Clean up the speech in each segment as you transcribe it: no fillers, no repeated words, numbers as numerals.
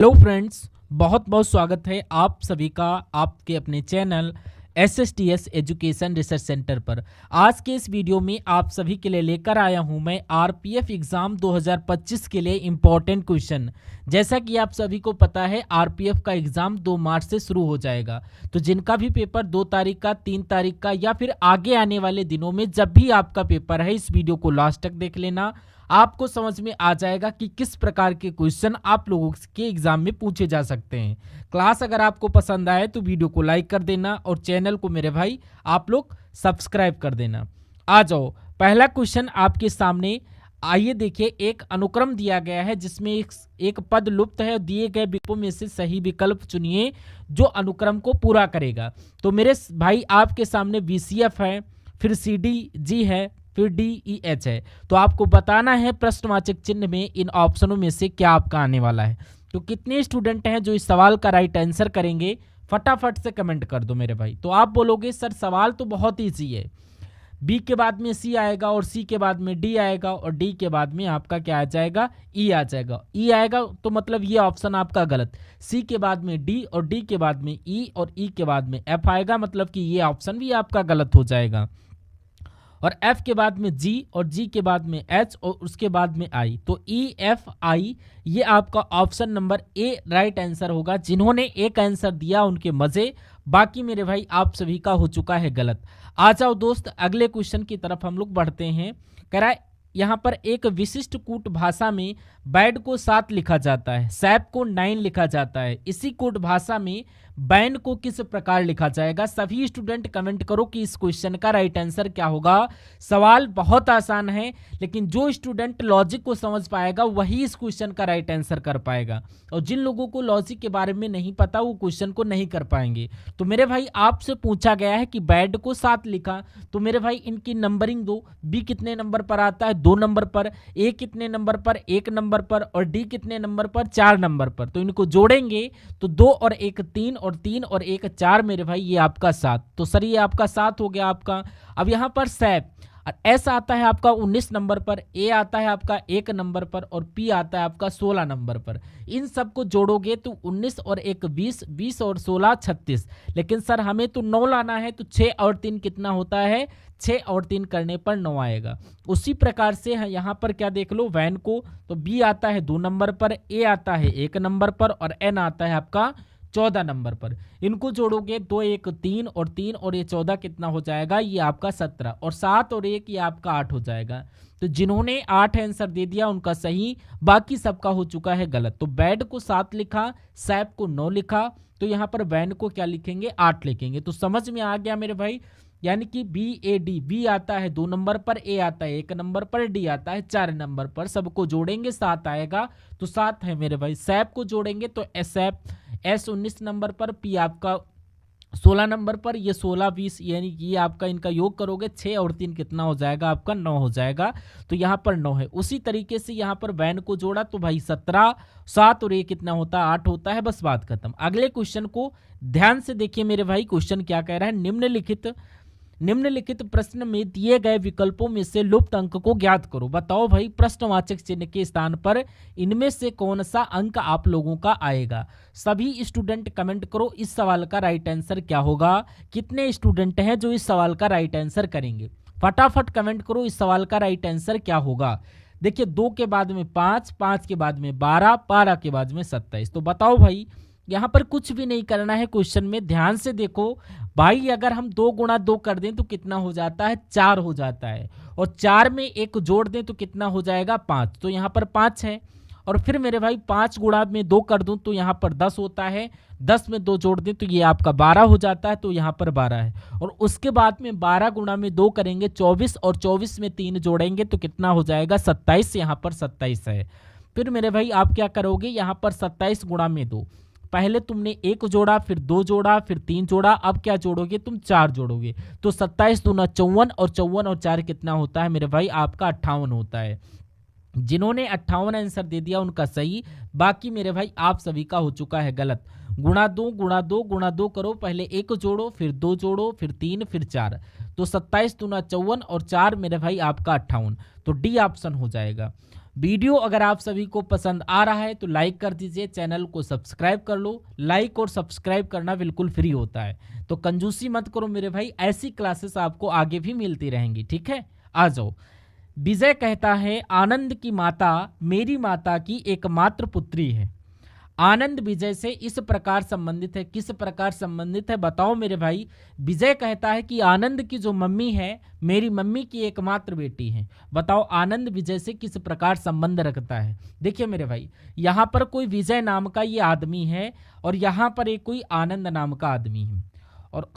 Hello friends, बहुत बहुत स्वागत है आप सभी का आपके अपने channel SSTS education research centre पर। आज के इस वीडियो में आप सभी के लिए लेकर आया हूं मैं RPF एग्ज़ाम 2025 के लिए इम्पॉर्टेंट क्वेश्चन। जैसा कि आप सभी को पता है RPF का एग्ज़ाम 2 मार्च से शुरू हो जाएगा, तो जिनका भी पेपर 2 तारीख का, 3 तारीख का या फिर आगे आने वाले दिनों में जब भी आपका पेपर है, इस वीडियो को लास्ट तक देख लेना। आपको समझ में आ जाएगा कि किस प्रकार के क्वेश्चन आप लोगों के एग्जाम में पूछे जा सकते हैं। क्लास अगर आपको पसंद आए तो वीडियो को लाइक कर देना और चैनल को मेरे भाई आप लोग सब्सक्राइब कर देना। आ जाओ, पहला क्वेश्चन आपके सामने। आइए देखिए, एक अनुक्रम दिया गया है जिसमें एक पद लुप्त है। दिए गए विकल्पों में से सही विकल्प चुनिए जो अनुक्रम को पूरा करेगा। तो मेरे भाई आपके सामने VCF है, फिर CDG है, फिर DEH है। तो आपको बताना है प्रश्नवाचक चिन्ह में इन ऑप्शनों में से क्या आपका आने वाला है। तो कितने स्टूडेंट हैं जो इस सवाल का राइट आंसर करेंगे, फटाफट से कमेंट कर दो मेरे भाई। तो आप बोलोगे सर सवाल तो बहुत ईजी है, B के बाद में C आएगा और C के बाद में D आएगा और D के बाद में आपका क्या आ जाएगा, E आ जाएगा। E आएगा तो मतलब ये ऑप्शन आपका गलत। C के बाद में D और D के बाद में E और E के बाद में F आएगा, मतलब कि ये ऑप्शन भी आपका गलत हो जाएगा। और F के बाद में G और G के बाद में H और उसके बाद में I। तो EFI ये आपका option number A right answer होगा। जिन्होंने एक आंसर दिया उनके मजे, बाकी मेरे भाई आप सभी का हो चुका है गलत। आ जाओ दोस्त, अगले क्वेश्चन की तरफ हम लोग बढ़ते हैं। कह रहा है यहाँ पर एक विशिष्ट कूट भाषा में बैड को 7 लिखा जाता है, सैप को 9 लिखा जाता है। इसी कूट भाषा में बैन को किस प्रकार लिखा जाएगा। सभी स्टूडेंट कमेंट करो कि इस क्वेश्चन का राइट आंसर क्या होगा। सवाल बहुत आसान है, लेकिन जो स्टूडेंट लॉजिक को समझ पाएगा वही इस क्वेश्चन का राइट आंसर कर पाएगा, और जिन लोगों को लॉजिक के बारे में नहीं पता वो क्वेश्चन को नहीं कर पाएंगे। तो मेरे भाई आपसे पूछा गया है कि बैड को 7 लिखा, तो मेरे भाई इनकी नंबरिंग दो। B कितने नंबर पर आता है, 2 नंबर पर। A कितने नंबर पर, 1 नंबर पर। और D कितने नंबर पर, 4 नंबर पर। तो इनको जोड़ेंगे तो 2 और 1 3 और 3 और 1 4 मेरे भाई ये आपका 7। तो सर ये आपका 7 हो गया आपका। अब यहाँ पर सैप S आता है आपका 19 नंबर पर, A आता है आपका 1 नंबर पर और P आता है आपका 16 नंबर पर। इन सबको जोड़ोगे तो 19 और 1 20, 20 और 16 36। लेकिन सर हमें तो 9 लाना है, तो 6 और 3 कितना होता है, 6 और 3 करने पर 9 आएगा। उसी प्रकार से यहाँ पर क्या देख लो, वैन को तो B आता है 2 नंबर पर, A आता है 1 नंबर पर और N आता है आपका 14 नंबर पर। इनको जोड़ोगे 2 1 3 और 3 और ये 14 कितना हो जाएगा, ये आपका 17 और 7 और 1 ये आपका 8 हो जाएगा। तो जिन्होंने 8 आंसर दे दिया उनका सही, बाकी सबका हो चुका है गलत। तो बैड को 7 लिखा, सैप को 9 लिखा, तो यहाँ पर वैन को क्या लिखेंगे, 8 लिखेंगे। तो समझ में आ गया मेरे भाई। यानी कि BAD, B आता है 2 नंबर पर, A आता है 1 नंबर पर, D आता है 4 नंबर पर। सबको जोड़ेंगे 7 आएगा, तो 7 है मेरे भाई। सैप को जोड़ेंगे तो सैप S 19 नंबर पर, P आपका 16 नंबर पर, ये 16 20 यानी कि ये आपका इनका योग करोगे 6 और 3 कितना हो जाएगा आपका, 9 हो जाएगा। तो यहाँ पर 9 है। उसी तरीके से यहाँ पर वैन को जोड़ा तो भाई 17, 7 और ये कितना होता है, 8 होता है। बस बात खत्म। अगले क्वेश्चन को ध्यान से देखिए मेरे भाई। क्वेश्चन क्या कह रहा है, निम्नलिखित प्रश्न में दिए गए विकल्पों में से लुप्त अंक को ज्ञात करो। बताओ भाई, प्रश्नवाचक चिन्ह के स्थान पर इनमें से कौन सा अंक आप लोगों का आएगा। सभी स्टूडेंट कमेंट करो इस सवाल का राइट आंसर क्या होगा। कितने स्टूडेंट हैं जो इस सवाल का राइट आंसर करेंगे, फटाफट कमेंट करो इस सवाल का राइट आंसर क्या होगा। देखिए 2 के बाद में 5, 5 के बाद में 12, 12 के बाद में 27। तो बताओ भाई, यहाँ पर कुछ भी नहीं करना है। क्वेश्चन में ध्यान से देखो भाई, अगर हम 2 गुणा 2 कर दें तो कितना हो जाता है, 4 हो जाता है। और 4 में 1 जोड़ दें तो कितना हो जाएगा, 5। तो यहाँ पर 5 है। और फिर मेरे भाई 5 गुणा में 2 कर दूं तो यहाँ पर 10 होता है। 10 में 2 जोड़ दें तो ये आपका 12 हो जाता है, तो यहाँ पर 12 है। और उसके बाद में 12 गुणा में 2 करेंगे 24, और 24 में 3 जोड़ेंगे तो कितना हो जाएगा, 27। यहाँ पर 27 है। फिर मेरे भाई आप क्या करोगे, यहाँ पर 27 गुणा में 2, पहले तुमने 1 जोड़ा, फिर 2 जोड़ा, फिर 3 जोड़ा, अब क्या जोड़ोगे तुम, 4 जोड़ोगे। तो 27 दूना 54, और 54 और 4 कितना होता है मेरे भाई आपका 58 होता है। जिन्होंने 58 आंसर दे दिया उनका सही, बाकी मेरे भाई आप सभी का हो चुका है गलत। गुणा 2 गुणा 2 गुणा 2 करो, पहले 1 जोड़ो, फिर 2 जोड़ो, फिर 3, फिर 4। तो 27 दूना 54 और 4 मेरे भाई आपका 58। तो D ऑप्शन हो जाएगा। वीडियो अगर आप सभी को पसंद आ रहा है तो लाइक कर दीजिए, चैनल को सब्सक्राइब कर लो। लाइक और सब्सक्राइब करना बिल्कुल फ्री होता है, तो कंजूसी मत करो मेरे भाई, ऐसी क्लासेस आपको आगे भी मिलती रहेंगी। ठीक है, आ जाओ। विजय कहता है आनंद की माता मेरी माता की एकमात्र पुत्री है। आनंद विजय से इस प्रकार संबंधित है, किस प्रकार संबंधित है बताओ मेरे भाई। विजय कहता है कि आनंद की जो मम्मी है मेरी मम्मी की एकमात्र बेटी है। बताओ आनंद विजय से किस प्रकार संबंध रखता है। देखिए मेरे भाई, यहाँ पर कोई विजय नाम का ये आदमी है और यहाँ पर एक कोई आनंद नाम का आदमी है। और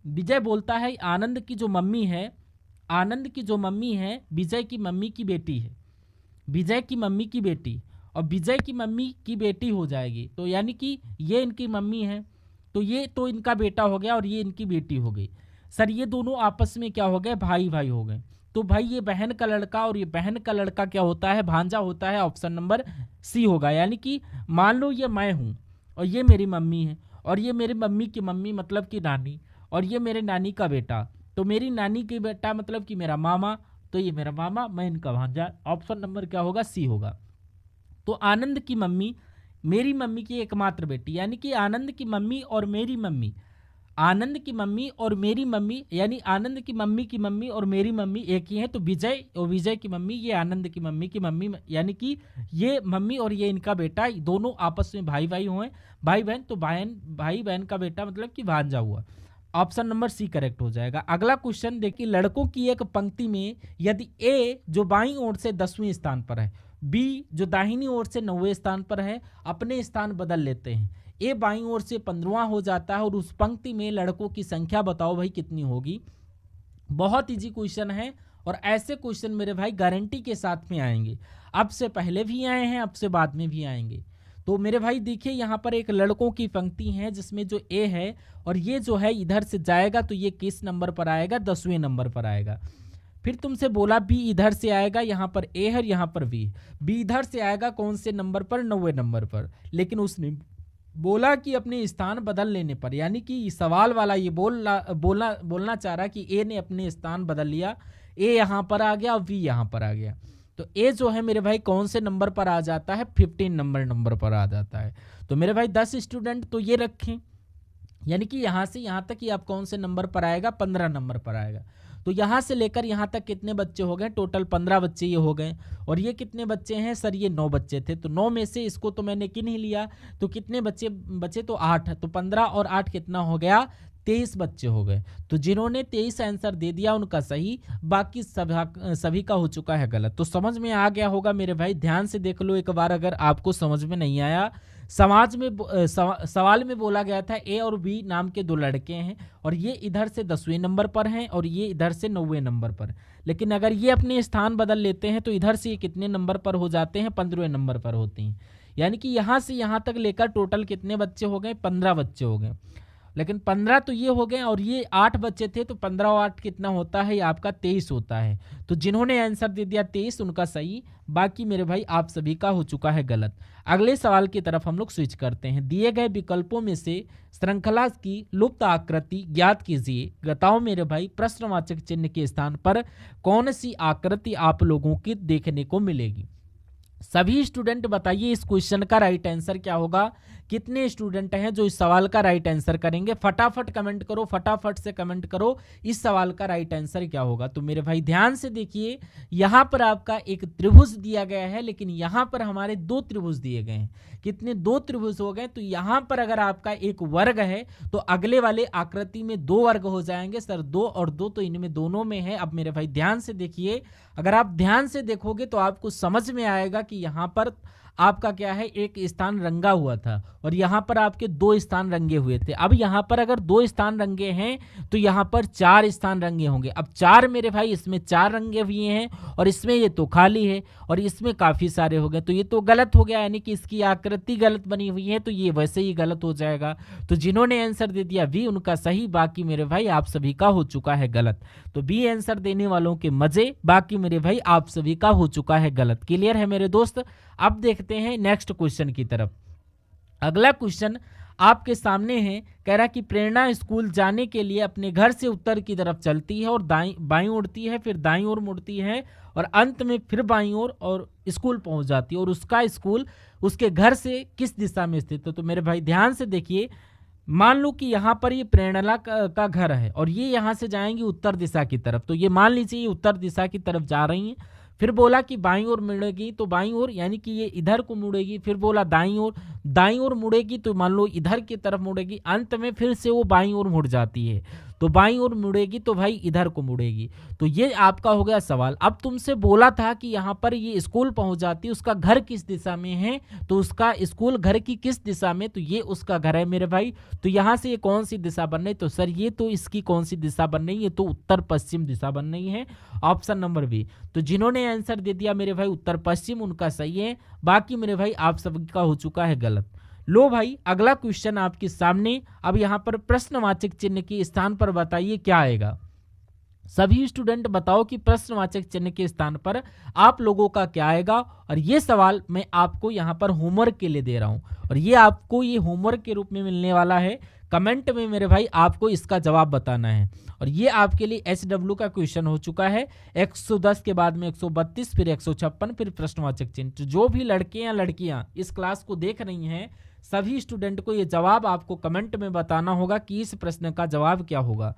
विजय बोलता है आनंद की जो मम्मी है, आनंद की जो मम्मी है विजय की मम्मी की बेटी है। विजय की मम्मी की बेटी और विजय की मम्मी की बेटी हो जाएगी, तो यानी कि ये इनकी मम्मी है, तो ये तो इनका बेटा हो गया और ये इनकी बेटी हो गई। सर ये दोनों आपस में क्या हो गए, भाई भाई हो गए। तो भाई ये बहन का लड़का और ये बहन का लड़का क्या होता है, भांजा होता है। ऑप्शन नंबर सी होगा। यानी कि मान लो ये मैं हूँ और ये मेरी मम्मी है और ये मेरी मम्मी की मम्मी मतलब कि नानी, और ये मेरे नानी का बेटा, तो मेरी नानी की बेटा मतलब कि मेरा मामा, तो ये मेरा मामा, मैं इनका भांजा। ऑप्शन नंबर क्या होगा, सी होगा। तो आनंद की मम्मी मेरी मम्मी की एकमात्र बेटी, यानी कि आनंद की मम्मी और मेरी मम्मी, आनंद की मम्मी और मेरी मम्मी, यानी आनंद की मम्मी और मेरी मम्मी एक ही है। तो विजय और विजय की मम्मी ये आनंद की मम्मी, यानी कि ये मम्मी और ये इनका बेटा, दोनों आपस में भाई भाई हुए, भाई बहन। तो भाई बहन का बेटा मतलब कि भांजा हुआ। ऑप्शन नंबर सी करेक्ट हो जाएगा। अगला क्वेश्चन देखिए, लड़कों की एक पंक्ति में यदि ए जो बाईं ओर से 10वें स्थान पर है, बी जो दाहिनी ओर से 9वें स्थान पर है, अपने स्थान बदल लेते हैं। ए बाईं ओर से 15वां हो जाता है और उस पंक्ति में लड़कों की संख्या बताओ भाई कितनी होगी। बहुत इजी क्वेश्चन है और ऐसे क्वेश्चन मेरे भाई गारंटी के साथ में आएंगे। अब से पहले भी आए हैं, अब से बाद में भी आएंगे। तो मेरे भाई देखिए यहाँ पर एक लड़कों की पंक्ति है जिसमें जो ए है और ये जो है इधर से जाएगा, तो ये किस नंबर पर आएगा, 10वें नंबर पर आएगा। फिर तुमसे बोला बी इधर से आएगा, यहाँ पर ए है, यहाँ पर बी इधर से आएगा कौन से नंबर पर, 9वें नंबर पर। लेकिन उसने बोला कि अपने स्थान बदल लेने पर, यानी कि सवाल वाला ये बोलना चाह रहा कि ए ने अपने स्थान बदल लिया, ए यहाँ पर आ गया और बी यहाँ पर आ गया। तो ए जो है मेरे भाई कौन से नंबर पर आ जाता है, 15 नंबर पर आ जाता है। तो मेरे भाई 10 स्टूडेंट तो ये रखें, यानी कि यहाँ से यहाँ तक ये आप कौन से नंबर पर आएगा, 15 नंबर पर आएगा। तो यहाँ से लेकर यहाँ तक कितने बच्चे हो गए, टोटल 15 बच्चे ये हो गए। और ये कितने बच्चे हैं सर, ये 9 बच्चे थे। तो 9 में से इसको तो मैंने गिन ही लिया, तो कितने बच्चे बचे, तो 8 है। तो 15 और 8 कितना हो गया, 23 बच्चे हो गए। तो जिन्होंने 23 आंसर दे दिया उनका सही, बाकी सभी का हो चुका है गलत। तो समझ में आ गया होगा मेरे भाई, ध्यान से देख लो एक बार अगर आपको समझ में नहीं आया। सवाल में बोला गया था ए और बी नाम के 2 लड़के हैं और ये इधर से 10वें नंबर पर हैं और ये इधर से 9वें नंबर पर। लेकिन अगर ये अपने स्थान बदल लेते हैं तो इधर से ये कितने नंबर पर हो जाते हैं, 15वें नंबर पर होते हैं। यानी कि यहाँ से यहाँ तक लेकर टोटल कितने बच्चे हो गए, 15 बच्चे हो गए। लेकिन 15 तो ये हो गए और ये 8 बच्चे थे, तो 15 और 8 कितना होता है, आपका 23 होता है। तो जिन्होंने आंसर दे दिया 23 उनका सही, बाकी मेरे भाई आप सभी का हो चुका है गलत। अगले सवाल की तरफ हम लोग स्विच करते हैं। दिए गए विकल्पों में से श्रृंखला की लुप्त आकृति ज्ञात कीजिए। बताओ मेरे भाई प्रश्नवाचक चिन्ह के स्थान पर कौन सी आकृति आप लोगों की देखने को मिलेगी। सभी स्टूडेंट बताइए इस क्वेश्चन का राइट आंसर क्या होगा। कितने स्टूडेंट हैं जो इस सवाल का राइट आंसर करेंगे, फटाफट कमेंट करो, फटाफट से कमेंट करो इस सवाल का राइट आंसर क्या होगा। तो मेरे भाई ध्यान से देखिए, यहाँ पर आपका एक त्रिभुज दिया गया है, लेकिन यहाँ पर हमारे 2 त्रिभुज दिए गए हैं। कितने, 2 त्रिभुज हो गए। तो यहाँ पर अगर आपका एक वर्ग है तो अगले वाले आकृति में 2 वर्ग हो जाएंगे। सर 2 और 2 तो इनमें दोनों में है। अब मेरे भाई ध्यान से देखिए, अगर आप ध्यान से देखोगे तो आपको समझ में आएगा कि यहाँ पर आपका क्या है, एक स्थान रंगा हुआ था और यहाँ पर आपके 2 स्थान रंगे हुए थे। अब यहाँ पर अगर 2 स्थान रंगे हैं तो यहाँ पर 4 स्थान रंगे होंगे। अब 4 मेरे भाई इसमें 4 रंगे हुए हैं और इसमें ये तो खाली है और इसमें काफ़ी सारे हो गए, तो ये तो गलत हो गया, यानी कि इसकी आकृति गलत बनी हुई है, तो ये वैसे ही गलत हो जाएगा। तो जिन्होंने आंसर दे दिया बी उनका सही, बाकी मेरे भाई आप सभी का हो चुका है गलत। तो बी आंसर देने वालों के मजे, बाकी मेरे भाई आप सभी का हो चुका है गलत। क्लियर है मेरे दोस्त। अब देखते हैं नेक्स्ट क्वेश्चन की तरफ। अगला क्वेश्चन, आपके सामने है। कह रहा कि प्रेरणा स्कूल जाने के लिए अपने घर से उत्तर की तरफ चलती है और बाईं उड़ती है, फिर दाईं ओर मुड़ती है और अंत में फिर बाईं ओर और स्कूल पहुंच जाती है। और उसका स्कूल उसके घर से किस दिशा में स्थित है? तो मेरे भाई ध्यान से देखिए, मान लो कि यहाँ पर ये प्रेरणा का घर है और ये यहाँ से जाएंगी उत्तर दिशा की तरफ, तो ये मान लीजिए ये उत्तर दिशा की तरफ जा रही हैं। फिर बोला कि बाईं ओर मुड़ेगी, तो बाईं ओर यानी कि ये इधर को मुड़ेगी। फिर बोला दाईं ओर मुड़ेगी, तो मान लो इधर की तरफ मुड़ेगी। अंत में फिर से वो बाईं ओर मुड़ जाती है, तो बाईं ओर मुड़ेगी तो भाई इधर को मुड़ेगी। तो ये आपका हो गया सवाल। अब तुमसे बोला था कि यहाँ पर ये स्कूल पहुंच जाती है, उसका घर किस दिशा में है? तो उसका स्कूल घर की किस दिशा में? तो ये उसका घर है मेरे भाई। तो यहाँ से ये कौन सी दिशा बन रही? तो सर ये तो इसकी कौन सी दिशा बन रही है? तो उत्तर पश्चिम दिशा बन रही है, ऑप्शन नंबर बी। तो जिन्होंने आंसर दे दिया मेरे भाई उत्तर पश्चिम, उनका सही है। बाकी मेरे भाई आप सबका हो चुका है गलत। लो भाई अगला क्वेश्चन आपके सामने। अब यहाँ पर प्रश्नवाचक चिन्ह के स्थान पर बताइए क्या आएगा। सभी स्टूडेंट बताओ कि प्रश्नवाचक चिन्ह के स्थान पर आप लोगों का क्या आएगा। और ये सवाल मैं आपको यहाँ पर होमवर्क के लिए दे रहा हूँ और ये आपको ये होमवर्क के रूप में मिलने वाला है। कमेंट में मेरे भाई आपको इसका जवाब बताना है। और ये आपके लिए SW का क्वेश्चन हो चुका है। 110 के बाद में 132, फिर 156, फिर प्रश्नवाचक चिन्ह। तो जो भी लड़के या लड़कियां इस क्लास को देख रही हैं, सभी स्टूडेंट को ये जवाब आपको कमेंट में बताना होगा कि इस प्रश्न का जवाब क्या होगा।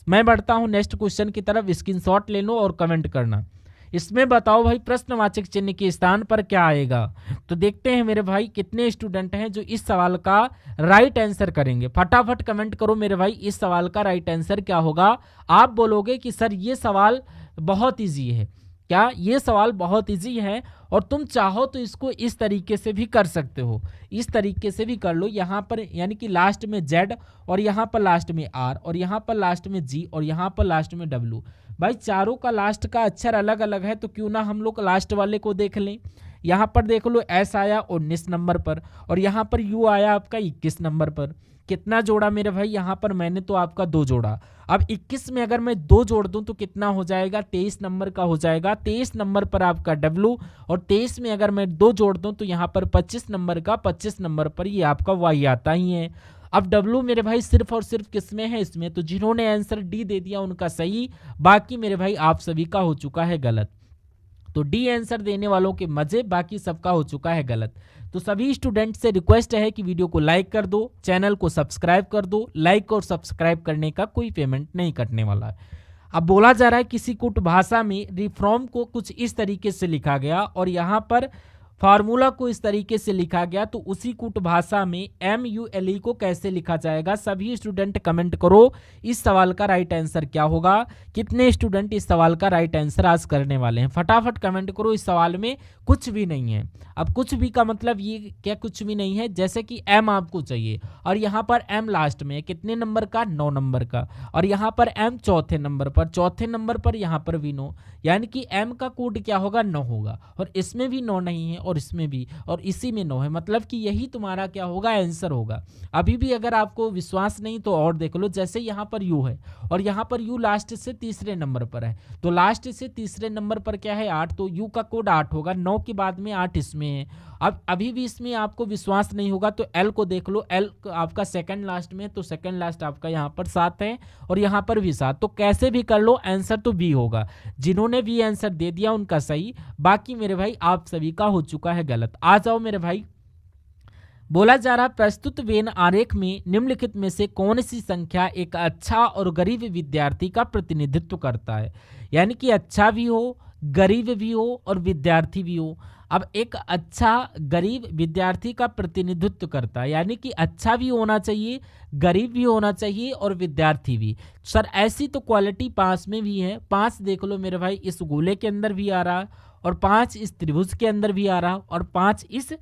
मैं बढ़ता हूं नेक्स्ट क्वेश्चन की तरफ। स्क्रीनशॉट ले लो और कमेंट करना। इसमें बताओ भाई प्रश्नवाचक चिन्ह के स्थान पर क्या आएगा। तो देखते हैं मेरे भाई कितने स्टूडेंट हैं जो इस सवाल का राइट आंसर करेंगे। फटाफट कमेंट करो मेरे भाई, इस सवाल का राइट आंसर क्या होगा। आप बोलोगे कि सर ये सवाल बहुत ईजी है। क्या ये सवाल बहुत इजी है? और तुम चाहो तो इसको इस तरीके से भी कर सकते हो, इस तरीके से भी कर लो। यहाँ पर यानी कि लास्ट में Z और यहाँ पर लास्ट में R और यहाँ पर लास्ट में G और यहाँ पर लास्ट में W। भाई चारों का लास्ट का अक्षर अलग अलग है, तो क्यों ना हम लोग लास्ट वाले को देख लें। यहाँ पर देख लो S आया 19 नंबर पर और यहाँ पर U आया आपका 21 नंबर पर। कितना जोड़ा मेरे भाई? यहाँ पर मैंने तो आपका 2 जोड़ा। अब 21 में अगर मैं 2 जोड़ दूं तो कितना हो जाएगा? 23 नंबर का हो जाएगा। 23 नंबर पर आपका W और 23 में अगर मैं 2 जोड़ दूं तो यहाँ पर 25 नंबर का 25 नंबर पर ये आपका Y आता ही है। अब W मेरे भाई सिर्फ और सिर्फ किस में है? इसमें। तो जिन्होंने आंसर D दे दिया उनका सही, बाकी मेरे भाई आप सभी का हो चुका है गलत। तो D आंसर देने वालों के मजे, बाकी सबका हो चुका है गलत। तो सभी स्टूडेंट से रिक्वेस्ट है कि वीडियो को लाइक कर दो, चैनल को सब्सक्राइब कर दो। लाइक और सब्सक्राइब करने का कोई पेमेंट नहीं कटने वाला है। अब बोला जा रहा है किसी कुट भाषा में रिफॉर्म को कुछ इस तरीके से लिखा गया और यहाँ पर फार्मूला को इस तरीके से लिखा गया, तो उसी कुट भाषा में MULE को कैसे लिखा जाएगा। सभी स्टूडेंट कमेंट करो इस सवाल का राइट आंसर क्या होगा। कितने स्टूडेंट इस सवाल का राइट आंसर आज करने वाले हैं? फटाफट कमेंट करो। इस सवाल में कुछ भी नहीं है। अब कुछ भी का मतलब ये क्या कुछ भी नहीं है? जैसे कि M आपको चाहिए और यहाँ पर M लास्ट में है, कितने नंबर का? 9 नंबर का। और यहाँ पर M चौथे नंबर पर, चौथे नंबर पर यहाँ पर भी 9, यानी कि M का कोड क्या होगा? 9 होगा। और इसमें भी 9 नहीं है और इसमें भी, और इसी में 9 है, मतलब कि यही तुम्हारा क्या होगा? आंसर होगा। अभी भी अगर आपको विश्वास नहीं तो और देख लो। जैसे यहाँ पर U है और यहाँ पर U लास्ट से तीसरे नंबर पर है, तो लास्ट से तीसरे नंबर पर क्या है? 8, तो U का कोड 8 होगा। 9 के बाद में 8 इसमें है। अब अभी भी इसमें आपको विश्वास नहीं होगा तो L को देख लो। L आपका सेकंड लास्ट में है, तो सेकंड लास्ट आपका यहाँ पर 7 है और यहाँ पर भी 7। तो कैसे भी कर लो, आंसर तो B होगा। जिन्होंने भी आंसर दे दिया उनका सही, बाकी मेरे भाई आप सभी का हो चुका है गलत। आ जाओ मेरे भाई। बोला जा रहा प्रस्तुत वेन आरेख में निम्नलिखित में से कौन सी संख्या एक अच्छा और गरीब विद्यार्थी का प्रतिनिधित्व करता है। यानी कि अच्छा भी हो, गरीब भी हो और विद्यार्थी भी हो। अब एक अच्छा गरीब विद्यार्थी का प्रतिनिधित्व करता है, यानी कि अच्छा भी होना चाहिए, गरीब भी होना चाहिए और विद्यार्थी भी। सर ऐसी तो क्वालिटी 5 में भी है। 5 देख लो मेरे भाई, इस गोले के अंदर भी आ रहा और 5 इस त्रिभुज के अंदर भी आ रहा और 5 इस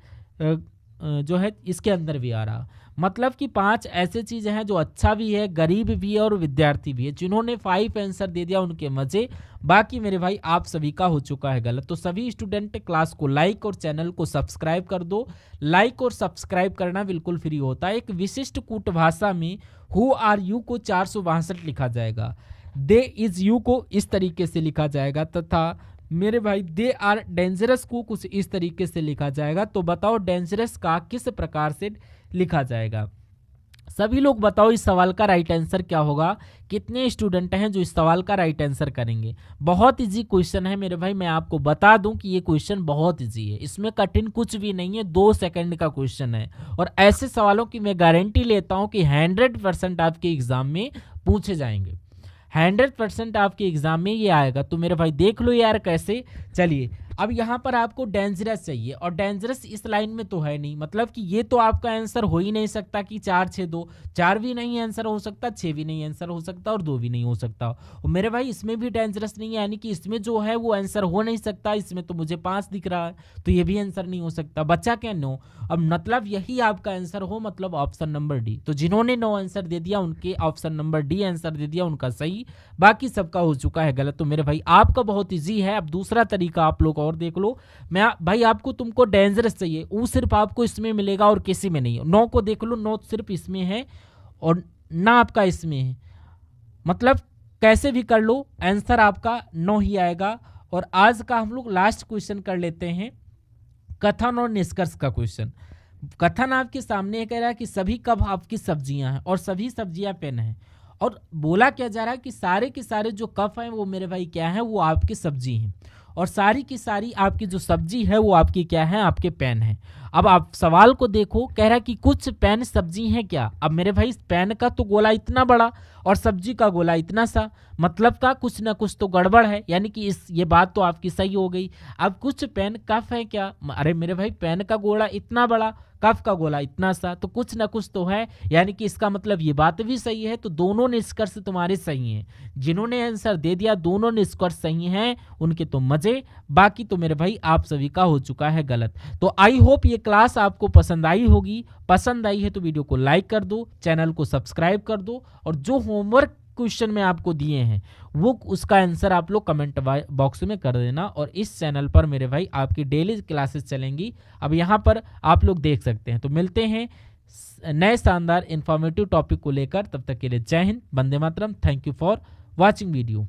जो है इसके अंदर भी आ रहा। मतलब कि 5 ऐसे चीज़ें हैं जो अच्छा भी है, गरीब भी है और विद्यार्थी भी है। जिन्होंने 5 आंसर दे दिया उनके मजे, बाकी मेरे भाई आप सभी का हो चुका है गलत। तो सभी स्टूडेंट क्लास को लाइक और चैनल को सब्सक्राइब कर दो। लाइक और सब्सक्राइब करना बिल्कुल फ्री होता है। एक विशिष्ट कूट भाषा में हु आर यू को 462 लिखा जाएगा। दे इज यू को इस तरीके से लिखा जाएगा तथा मेरे भाई दे आर डेंजरस को कुछ इस तरीके से लिखा जाएगा। तो बताओ डेंजरस का किस प्रकार से लिखा जाएगा। सभी लोग बताओ इस सवाल का राइट आंसर क्या होगा। कितने स्टूडेंट हैं जो इस सवाल का राइट आंसर करेंगे। बहुत इजी क्वेश्चन है मेरे भाई, मैं आपको बता दूं कि ये क्वेश्चन बहुत इजी है, इसमें कठिन कुछ भी नहीं है, 2 सेकंड का क्वेश्चन है। और ऐसे सवालों की मैं गारंटी लेता हूं कि 100% आपके एग्जाम में पूछे जाएंगे, 100% आपके एग्जाम में ये आएगा। तो मेरे भाई देख लो यार कैसे। चलिए अब यहाँ पर आपको डेंजरस चाहिए, और डेंजरस इस लाइन में तो है नहीं, मतलब कि ये तो आपका आंसर हो ही नहीं सकता कि 4 6 2, 4 भी नहीं आंसर हो सकता, 6 भी नहीं आंसर हो सकता, और 2 भी नहीं हो सकता। और मेरे भाई इसमें भी डेंजरस नहीं है, यानी कि इसमें जो है वो आंसर हो नहीं सकता। इसमें तो मुझे 5 दिख रहा है, तो ये भी आंसर नहीं हो सकता। बच्चा क्या 9। अब मतलब यही आपका आंसर हो, मतलब ऑप्शन नंबर डी। तो जिन्होंने 9 आंसर दे दिया उनके ऑप्शन नंबर डी आंसर दे दिया उनका सही, बाकी सबका हो चुका है गलत। तो मेरे भाई आपका बहुत ईजी है। अब दूसरा तरीका आप लोग और देख लो। मैं भाई आपको तुमको डेंजरस चाहिए, वो सिर्फ आपको इसमें मिलेगा और किसी में नहीं। 9 को देख लो, 9 सिर्फ इसमें है और ना आपका इसमें है, मतलब कैसे भी कर लो आंसर आपका 9 ही आएगा। और आज का हम लोग लास्ट क्वेश्चन कर लेते हैं, कथन और निष्कर्ष का क्वेश्चन। कथन आपके सामने कह रहा है कि सभी कप आपकी सब्जियां हैं और सभी सब्जियां पेन हैं। और बोला क्या जा रहा है कि सारे के सारे जो कप हैं वो मेरे भाई क्या है, वो आपकी सब्जी हैं, और सारी की सारी आपकी जो सब्जी है वो आपकी क्या है, आपके पेन है। अब आप सवाल को देखो, कह रहा है कि कुछ पेन सब्जी हैं क्या। अब मेरे भाई पेन का तो गोला इतना बड़ा और सब्जी का गोला इतना सा, मतलब का कुछ ना कुछ तो गड़बड़ है, यानी कि ये बात तो आपकी सही हो गई। अब कुछ पेन कफ है क्या, अरे मेरे भाई पेन का गोला इतना बड़ा, कफ का गोला इतना सा, तो कुछ ना कुछ तो है, यानी कि इसका मतलब ये बात भी सही है। तो दोनों निष्कर्ष तुम्हारे सही हैं, जिन्होंने आंसर दे दिया दोनों निष्कर्ष सही हैं उनके तो मजे, बाकी तो मेरे भाई आप सभी का हो चुका है गलत। तो आई होप ये क्लास आपको पसंद आई होगी। पसंद आई है तो वीडियो को लाइक कर दो, चैनल को सब्सक्राइब कर दो, और जो होमवर्क क्वेश्चन में आपको दिए हैं वो उसका आंसर आप लोग कमेंट बॉक्स में कर देना। और इस चैनल पर मेरे भाई आपकी डेली क्लासेस चलेंगी, अब यहाँ पर आप लोग देख सकते हैं। तो मिलते हैं नए शानदार इंफॉर्मेटिव टॉपिक को लेकर, तब तक के लिए जय हिंद, वंदे मातरम। Thank you for watching video.